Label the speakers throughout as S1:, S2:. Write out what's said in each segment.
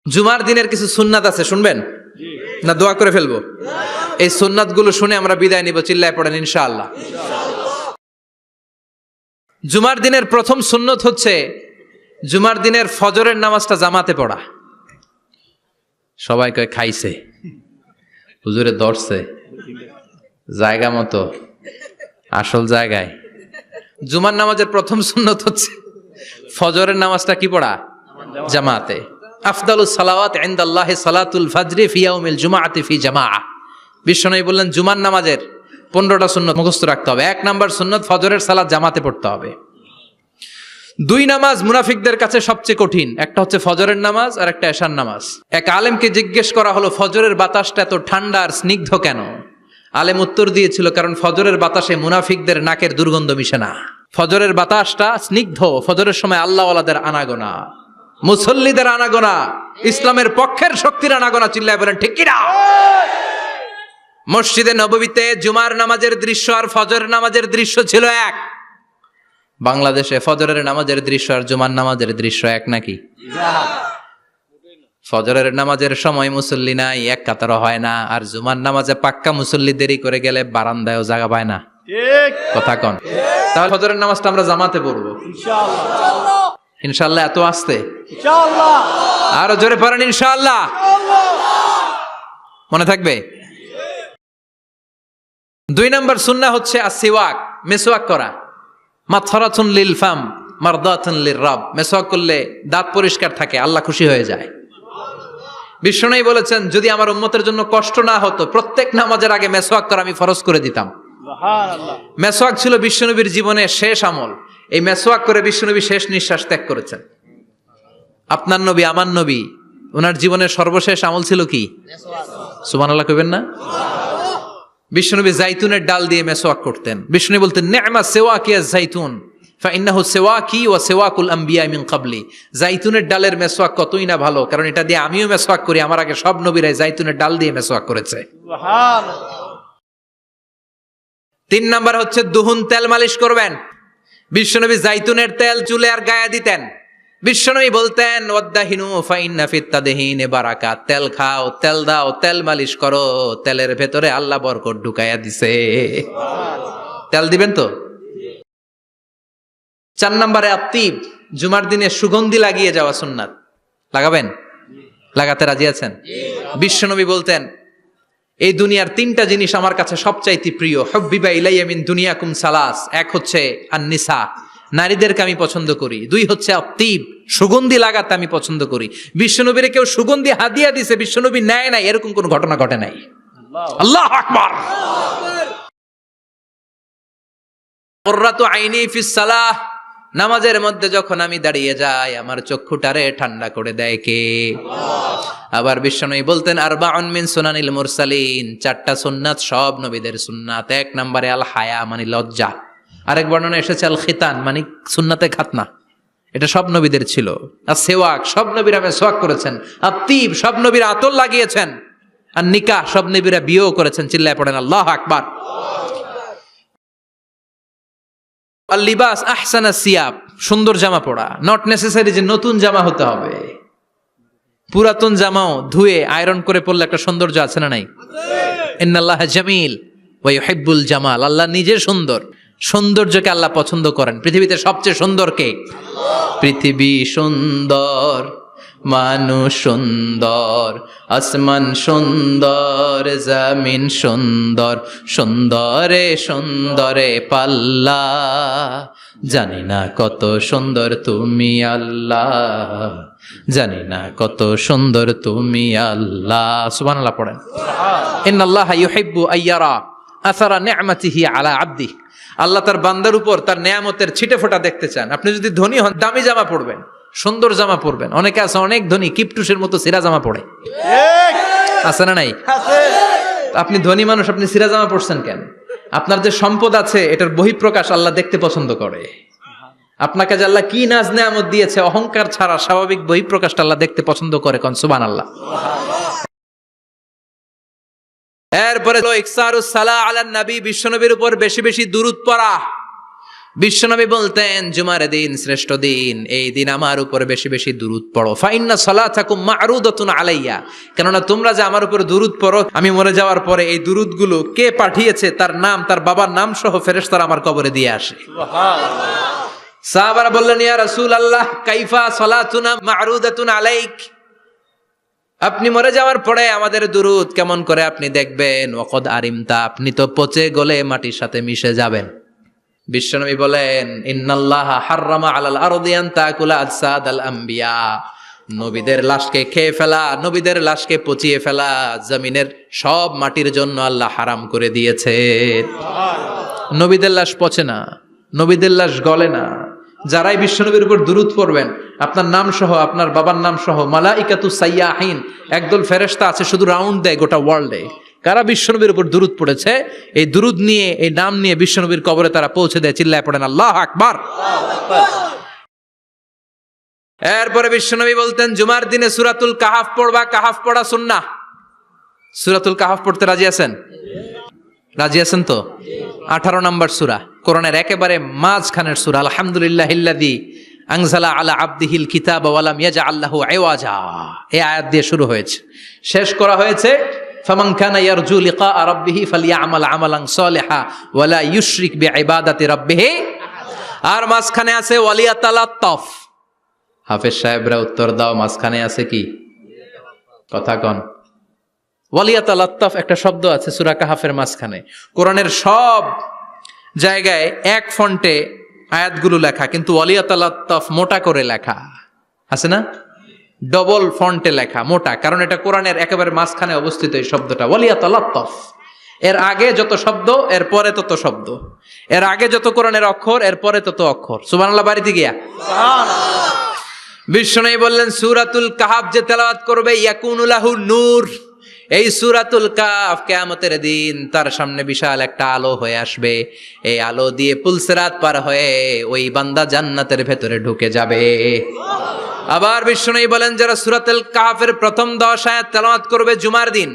S1: জুমার দিনের কিছু সুন্নাত আছে, শুনবেন না দোয়া করে ফেলবো? এই সুন্নাত গুলো শুনে আমরা বিদায় নিব, চিল্লায় পড়েন ইনশাআল্লাহ। জুমার দিনের প্রথম সুন্নত হচ্ছে জুমার দিনের ফজরের নামাজটা জামাতে পড়া। সবাই কয় খাইছে, হুজুরে ধরছে জায়গা মতো, আসল জায়গায়। জুমার নামাজের প্রথম সুন্নত হচ্ছে ফজরের নামাজটা কি পড়া? জামাতে। আফদালুস সালাওয়াত ইনদাল্লাহি সালাতুল ফাজরি ফি ইয়াউমিল জুমআতি ফি জামাআহ। বিশ্বনবী বললেন জুমার নামাজের 15টা সুন্নত মুখস্থ রাখতে হবে। 1 নাম্বার সুন্নত ফজরের সালাত জামাতে পড়তে হবে। 2 নামাজ মুনাফিকদের কাছে সবচেয়ে কঠিন, একটা হচ্ছে ফজরের নামাজ আর একটা এশার নামাজ। এক আলেমকে জিজ্ঞেস করা হলো ফজরের বাতাসটা এত ঠান্ডা আর স্নিগ্ধ কেন? আলেম উত্তর দিয়েছিল, কারণ ফজরের বাতাসে মুনাফিকদের নাকের দুর্গন্ধ মিশে না। ফজরের বাতাসটা স্নিগ্ধ, ফজরের সময় আল্লাহওয়ালাদের আনাগোনা, মুসল্লিদের আনাগোনা, ইসলামের পক্ষের শক্তির আনাগোনা। চিল্লায় বলেন ঠিক কিনা? মসজিদে নববীতে জুমার নামাজের দৃশ্য আর ফজরের নামাজের দৃশ্য ছিল এক। বাংলাদেশে ফজরের নামাজের দৃশ্য আর জুমার নামাজের দৃশ্য এক নাকি? ফজরের নামাজের সময় মুসল্লি নাই, এক কাতারও হয় না। আর জুমার নামাজে পাক্কা মুসল্লি দেরি করে গেলে বারান্দায়ও জায়গা পায় না। কথা কন? তাহলে ফজরের নামাজটা আমরা জামাতে পড়বো ইনশাআল্লাহ। ইনশাআল্লাহ এত আসতে ইনশাআল্লাহ, আরো জোরে পড়েন ইনশাআল্লাহ। মনে থাকবে? 2 নাম্বার সুন্নাহ হচ্ছে আসওয়াক, মেসওয়াক করা। মাথরাতুন লিল ফাম মারদাতুন লির রব। মেসওয়াক করলে দাঁত পরিষ্কার থাকে, আল্লাহ খুশি হয়ে যায়। বিশ্বনবী বলেছেন, যদি আমার উম্মতের জন্য কষ্ট না হতো প্রত্যেক নামাজের আগে মেসওয়াক করা আমি ফরজ করে দিতাম। সুবহানাল্লাহ। মেসওয়াক ছিল বিশ্বনবীর জীবনের শেষ আমল। এই মেসওয়াক করে বিশ্বনবী শেষ নিঃশ্বাস ত্যাগ করেছেন। আপনার নবী, আমার নবী, ওনার জীবনের সর্বশেষ আমল ছিল কি? মেসওয়াক। সুবহানাল্লাহ কইবেন না? বিশ্বনবী জাইতুনের ডাল দিয়ে মেসওয়াক করতেন। বিশ্বনবী বলতেন, নি'মা সিওয়াকিয়া জাইতুন ফাইন্নাহু সিওয়াকি ওয়া সিওয়াকুল আমবিয়া মিন ক্বাবলি। জাইতুনের ডালের মেসওয়াক কতই না ভালো, কারণ এটা দিয়ে আমিও মেসওয়াক করি, আমার আগে সব নবীরাই জাইতুনের ডাল দিয়ে মেসওয়াক করেছে। সুবহানাল্লাহ। 3 নাম্বার হচ্ছে দুহুন, তেল মালিশ করবেন। বিশ্বনবী জাইতুনের তেল চুলে আর গায়ে দিতেন। বিশ্বনবী বলতেন, ওয়াদ্দাহিনু ফাইন্না ফিত তাদহিনে বারাকাত। তেল খাও, তেল দাও, তেল মালিশ করো, তেলের ভেতরে আল্লাহ বরকত ঢুকাইয়া দিছে। তেল দিবেন তো? 4 নম্বরে আত্তিব, জুমার দিনে সুগন্ধি লাগিয়ে যাওয়া সুন্নাত। লাগাবেন? লাগাতে রাজি আছেন? বিশ্বনবী বলতেন, এই দুনিয়ার 3টা জিনিস আমার কাছে সবচাইতে প্রিয়। হুব্বিবা ইলাইয়া মিন দুনিয়াকুম সালাস। 1 হচ্ছে আন-নিসা, নারীদেরকে আমি পছন্দ করি। 2 হচ্ছে আত্তিব, সুগন্ধি লাগাতে আমি পছন্দ করি। বিশ্বনবীরে কেউ সুগন্ধি হাদিয়া দিছে, বিশ্বনবী নেয় নাই, এরকম কোন ঘটনা ঘটে নাই। আল্লাহু আকবার। কুররাতু আইনি ফিস সালাহ। নামাজের মধ্যে যখন আমি দাঁড়িয়ে যাই আমার চক্ষুটারে ঠান্ডা করে দেয় কে? আবার বিশ্বনবী বলতেন, আরবাউন মিন সুনানিল মুরসালিন। 4টা সুন্নাত সব নবীদের সুন্নাত। 1 নম্বরে আল হায়া, মানে লজ্জা। আরেক বর্ণনা এসেছে আল খিতান, মানে সুন্নাতে খাতনা, এটা সব নবীদের ছিল। আর সেওয়াক, সব নবীরা মেসওয়াক করেছেন। আত্তিব, সব নবীরা আতর লাগিয়েছেন। আর নিকাহ, সব নবীরা বিয়েও করেছেন। চিল্লায় পড়েন আল্লাহু আকবার। আর লিবাস আহসানা সিয়াব, সুন্দর জামা পরা। নট নেসেসারি যে নতুন জামা হতে হবে, পুরাতন জামাও ধুয়ে আয়রন করে পরলে একটা সৌন্দর্য আছে না নাই? ইন্নাল্লাহা জামিল ওয়া ইউহিব্বুল জামাল। আল্লাহ নিজে সুন্দর, সৌন্দর্যকে আল্লাহ পছন্দ করেন। পৃথিবীতে সবচেয়ে সুন্দর কে? পৃথিবী সুন্দর, মানুষ সুন্দর, আসমান সুন্দর, জমিন সুন্দর, সুন্দরে সুন্দরে পাল্লা। জানি না কত সুন্দর তুমি আল্লাহ, জানি না কত সুন্দর তুমি আল্লাহ। সুবহানাল্লাহ পড়েন। ইন্নাল্লাহা ইউহিব্বু আইয়ারা আসারা নি'মাতিহি আলা আবদি। আল্লাহ তার বান্দার উপর তার নেয়ামতের ছিটে ফোঁটা দেখতে চান। আপনি যদি ধনী হন, দামি জামা পরবেন, সুন্দর জামা পরবেন। অনেকে আছে অনেক ধনী, কিপটুসের মতো সিরা জামা পরে, আছে না নাই? আপনি ধনী মানুষ, আপনি সিরা জামা পরছেন কেন? আপনার যে সম্পদ আছে এটার বহিঃপ্রকাশ আল্লাহ দেখতে পছন্দ করে। আপনাকে যে আল্লাহ কি নাজ নেয়ামত দিয়েছে, অহংকার ছাড়া স্বাভাবিক বহিঃপ্রকাশটা আল্লাহ দেখতে পছন্দ করে। কোন সুবহানাল্লাহ। এরপরে ইকসারুস সালাহ আলান নবী, বিশ্বনবীর উপর বেশি বেশি দুরূদ পড়া। বিশ্বনবী বলতেন জুমার দিন শ্রেষ্ঠ দিন, এই দিন আমার উপরে বেশি বেশি দুরূদ পড়ো। ফাইন্না সালাতাকুম মা'রুদাতুন আলাইয়া, কেননা তোমরা যে আমার উপরে দুরূদ পড়ো, আমি মরে যাওয়ার পরে এই দুরূদগুলো কে পাঠিয়েছে তার নাম, তার বাবার নাম সহ ফেরেশতারা আমার কবরে দিয়ে আসে। সুবহানাল্লাহ। সাহাবারা বললেন ইয়া রাসূলুল্লাহ কাইফা সালাতুনা মা'রুদাতুন আলাইক, আপনি মরে যাওয়ার পরে আমাদের দুরূদ কেমন করে আপনি দেখবেন? ওয়াকাদ আরিমতা, আপনি তো পচে গলে মাটির সাথে মিশে যাবেন। বিশ্বনবী বলেন ইন্নাল্লাহা হাররামা আলাল আরদি আন তাকুলা আজসাদাল আম্বিয়া, নবীদের লাশকে খেয়ে ফেলা, নবীদের লাশকে পচিয়ে ফেলা জমিনের সব মাটির জন্য আল্লাহ হারাম করে দিয়েছে। নবীদের লাশ পচে না, নবীদের লাশ গলে না। যারাই বিশ্বনবীর উপর দুরূদ পড়বেন, আপনার নাম সহ, আপনার বাবার নাম সহ, মালাইকাতু সাইয়াহিন, একদল ফেরেশতা আছে শুধু রাউন্ড দেয় গোটা ওয়ার্ল্ডে। কারা বিশ্বনবীর উপর দুরূদ পড়েছে, এই দুরূদ নিয়ে, এই নাম নিয়ে বিশ্বনবীর কবরে তারা পৌঁছে দেয়। চিল্লায় পড়েন আল্লাহু আকবার। এরপরে বিশ্বনবী বলতেন জুমার দিনে সূরাতুল কাহাফ পড়বা, কাহাফ পড়া সুন্নাহ। সূরাতুল কাহাফ পড়তে রাজি আছেন? রাজি আছেন তো? 18 নম্বর সূরা, কোরআনের একেবারে মাঝখানের সূরা। আলহামদুলিল্লাহিল্লাযী আনজালা আলা আবদিহিল কিতাবা ওয়া লাম ইয়াজআল লাহু ইওয়াজা, এই আয়াত দিয়ে শুরু হয়েছে, শেষ করা হয়েছে ফামান কানা ইয়ারজু লিকা রাব্বিহি ফালইয়ামাল আমালান সালিহা ওয়া লা ইউশরিক বিইবাদাতি রাব্বিহি। আর মাঝখানে আছে ওয়ালিয়াতালাত্তাফ। হাফেজ সাহেবরা উত্তর দাও, মাঝখানে আছে কি? কথা কন। ওয়ালিয়াতালাত্তাফ একটা শব্দ আছে সূরা কাহাফের মাঝখানে। কোরআনের সব জায়গায় এক ফন্টে আয়াতগুলো লেখা, কিন্তু ওয়ালিয়াতালাত্তাফ মোটা করে লেখা আছে না? ডবল ফন্টে লেখা, মোটা, কারণ এটা কোরআনের একেবারে মাঝখানে অবস্থিত এই শব্দটা ওয়ালিয়াতালাত্তাফ। এর আগে যত শব্দ, এর পরে তত শব্দ, এর আগে যত কোরআনের অক্ষর, এর পরে তত অক্ষর। সুবহানাল্লাহ বাড়িতে গিয়া সুবহানাল্লাহ। বিশ্বনবী বললেন সূরাতুল কাহাফ যে তেলাওয়াত করবে ইয়াকুনু লাহু নূর, এই সূরাতুল কাহাফ কিয়ামতের দিন তার সামনে বিশাল একটা আলো হয়ে আসবে। এই আলো দিয়ে পুলসিরাত পার হয়ে ওই বান্দা জান্নাতের ভেতরে ঢুকে যাবে। আবার বিশ্বনবী বলেন যারা সূরাতুল কাহাফের প্রথম 10 আয়াত তেলাওয়াত করবে জুমার দিন,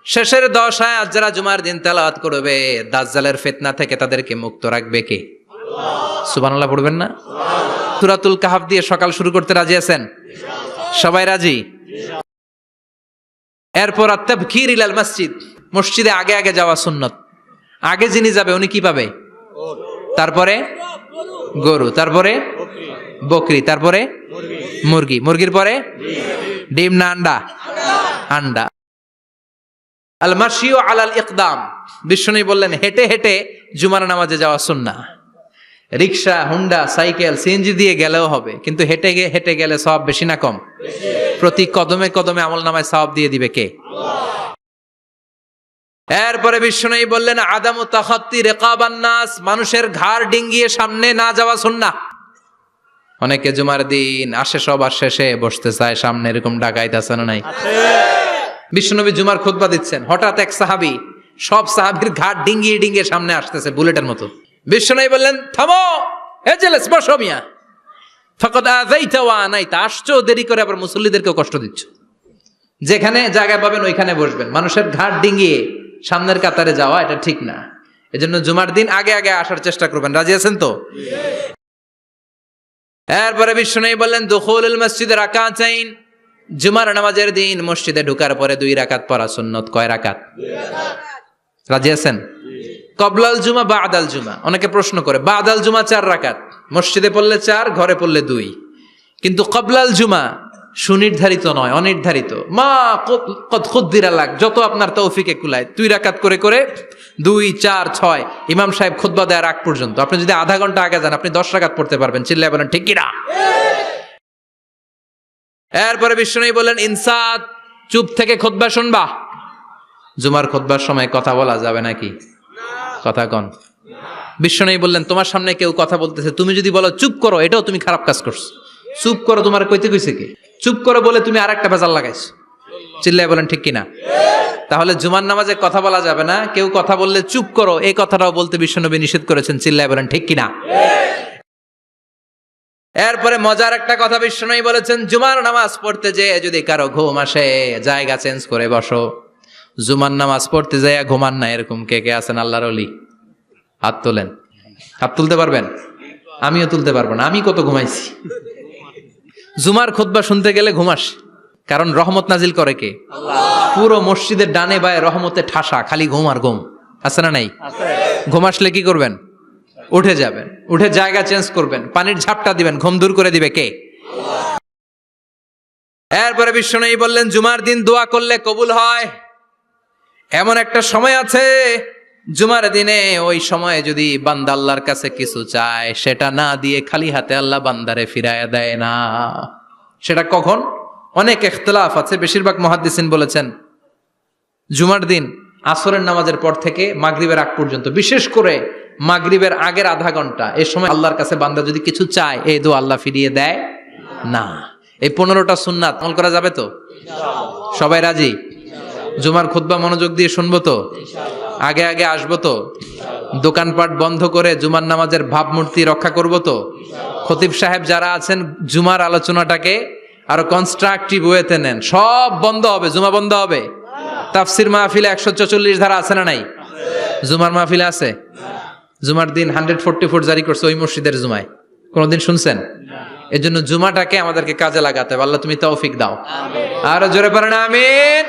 S1: শেষের 10 আয়াত যারা জুমার দিন তেলাওয়াত করবে, দাজ্জালের ফিতনা থেকে তাদেরকে মুক্ত রাখবে কে? আল্লাহ। সুবহানাল্লাহ পড়বেন না? সুবহানাল্লাহ। সূরাতুল কাহাফ দিয়ে সকাল শুরু করতে রাজি আছেন? সবাই রাজি? এরপর আত-তাবকির ইলাল মসজিদ, মসজিদে আগে আগে যাওয়া সুন্নত। আগে যিনি যাবে উনি কি পাবে? তারপরে গরু, তারপরে বকরি, তারপরে মুরগি, মুরগির পরে ডিম না আন্ডা? আন্ডা। আল মাশিউ আলাল ইকদাম, বিশ্বনবী বললেন হেঁটে হেঁটে জুমার নামাজে যাওয়া সুন্নাহ। রিকশা, হুন্ডা, সাইকেল, সিএনজি দিয়ে গেলেও হবে, কিন্তু হেঁটে হেঁটে গেলে সওয়াব বেশি না কম? প্রতি কদমে কদমে আমলনামায় সওয়াব দিয়ে দিবে কে? আল্লাহ। এরপরে বিশ্বনবী বললেন আদামু তাখাত্তি রিকাবান নাস, মানুষের ঘাড় ডিঙ্গিয়ে সামনে না যাওয়া সুন্নাহ। অনেকে জুমার দিন আসে সবার শেষে বসতে চায় সামনে, এরকম ডাকাইত আছে না নাই? বিশ্বনবী জুমার খুতবা দিচ্ছেন, হঠাৎ এক সাহাবী সব সাহাবীর ঘাড় ডিঙ্গিয়ে ডিঙ্গিয়ে সামনে আসতেছে বুলেটের মতো। বিশ্বনবী বললেন থামো, এজেলেস বসো মিয়া, ফাকাদ আযাইতা ওয়া আনাইতা, আসছো দেরি করে আবার মুসল্লিদেরকেও কষ্ট দিচ্ছ। যেখানে জায়গা পাবেন ওইখানে বসবেন, মানুষের ঘাড় ডিঙ্গিয়ে সামনের কাতারে যাওয়া এটা ঠিক না। এজন্য জুমার দিন আগে আগে আসার চেষ্টা করবেন। রাজি আছেন তো? এরপরে বিশ্বনবী বললেন দুখুলুল মসজিদে রাকাতাইন, জুমার নামাজের দিন মসজিদে ঢোকার পরে 2 রাকাত পড়া সুন্নত। কয় রাকাত? 2 রাকাত। রাজি আছেন? কবলাল জুমা বাদাল জুমা, অনেকে প্রশ্ন করে বাদাল জুমা 4 রাকাত, মসজিদে পড়লে 4, ঘরে পড়লে 2, কিন্তু কবলাল জুমা সুনির্ধারিত নয়, অনির্ধারিত। মা কদ খুদ্দিরা লাক, যত আপনার তৌফিকে কুলায় 2 রাকাত করে করে 2, 4, 6 ইমাম সাহেব খুতবা দেওয়ার আগ পর্যন্ত। আপনি যদি আধা ঘন্টা আগে যান আপনি 10 রাকাত পড়তে পারবেন। চিল্লায় বলেন ঠিক কিনা? এরপরে বিশ্বনবী বললেন ইনসাত, চুপ থেকে খুতবা শুনবা। জুমার খুতবার সময় কথা বলা যাবে নাকি? কথা কন। বিশ্বনবী বললেন তোমার সামনে কেউ কথা বলতেছে, তুমি যদি বলো চুপ করো, এটাও তুমি খারাপ কাজ করছো। চুপ করো তোমার কইতে কইছে কে? চুপ করো বলে তুমি আরেকটা ভেজাল লাগাইছো। চিল্লায় বলেন ঠিক কিনা? তাহলে জুমার নামাজে কথা বলা যাবে না, কেউ কথা বললে চুপ করো এই কথাটাও বলতে বিশ্বনবী নিষেধ করেছেন। চিল্লায় বলেন ঠিক কিনা? এরপরে মজার একটা কথা বিশ্বনবী বলেছেন, জুমার নামাজ পড়তে যেয়ে যদি কারো ঘুম আসে জায়গা চেঞ্জ করে বসো। জুমার নামাজ পড়তে যাইয়া ঘুমান না, এরকম কে কে আছেন আল্লাহর ওলি? হাত তোলেন, হাত তুলতে পারবেন? আমিও তুলতে পারবো না, আমি কত ঘুমাইছি। জুমার খুতবা শুনতে গেলে ঘুমাস, কারণ রহমত নাজিল করে কে? পুরো মসজিদের ডানে বায়ে রহমতে ঠাসা, খালি ঘুম আর ঘুম। আছে না নাই? ঘুম আসলে কি করবেন? উঠে যাবেন, উঠে জায়গা চেঞ্জ করবেন, পানির ঝাপটা দিবেন, ঘুম দূর করে দিবে কে? এরপরে বিশ্বনবী বললেন জুমার দিন দোয়া করলে কবুল হয়। এমন একটা সময় আছে জুমার দিনে, ওই সময়ে যদি বান্দা আল্লাহর কাছে কিছু চায়, সেটা না দিয়ে খালি হাতে আল্লাহ বান্দারে ফিরাইয়া দেয় না। সেটা কখন? অনেক ইখতিলাফ আছে, বেশিরভাগ মুহাদ্দিসিন বলেছেন জুমার দিন আসরের নামাজের পর থেকে মাগরিবের আগ পর্যন্ত, বিশেষ করে মাগরিবের আগের আধা ঘন্টা, এই সময় আল্লাহর কাছে বান্দা যদি কিছু চায়, এই দোয়া আল্লাহ ফিরিয়ে দেয় না। এই 15টা সুন্নাত আমল করা যাবে তো? সবাই রাজি? জুমার খুতবা মনোযোগ দিয়ে শুনবো তো? আগে আগে আসবো তো? দোকানপাট বন্ধ করে জুমার নামাজের ভাবমূর্তি রক্ষা করবো তো? খতিব সাহেব যারা আছেন, জুমার আলোচনাটাকে আরো কনস্ট্রাকটিভ ওয়েতে নেন। সব বন্ধ হবে, জুমা বন্ধ হবে। তাফসির মাহফিলে 144 ধারা আছে না নাই? জুমার মাহফিলে আছে? জুমার দিন 144 জারি করছে ওই মসজিদের জুমায়, কোনদিন শুনছেন? এর জন্য জুমাটাকে আমাদেরকে কাজে লাগাতে হবে। আল্লাহ তুমি তৌফিক দাও। আরো জোরে পড়েন আমিন।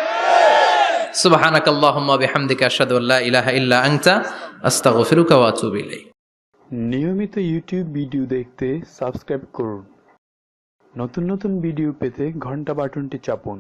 S1: সুবহানাকাল্লাহুম্মা বিহামদিকা আশহাদু আল্লা ইলাহা ইল্লা আনতা আস্তাগফিরুকা ওয়া আতুবু ইলাইক।
S2: নিয়মিত ইউটিউব ভিডিও দেখতে সাবস্ক্রাইব করুন। নতুন নতুন ভিডিও পেতে ঘন্টা বাটনটি চাপুন।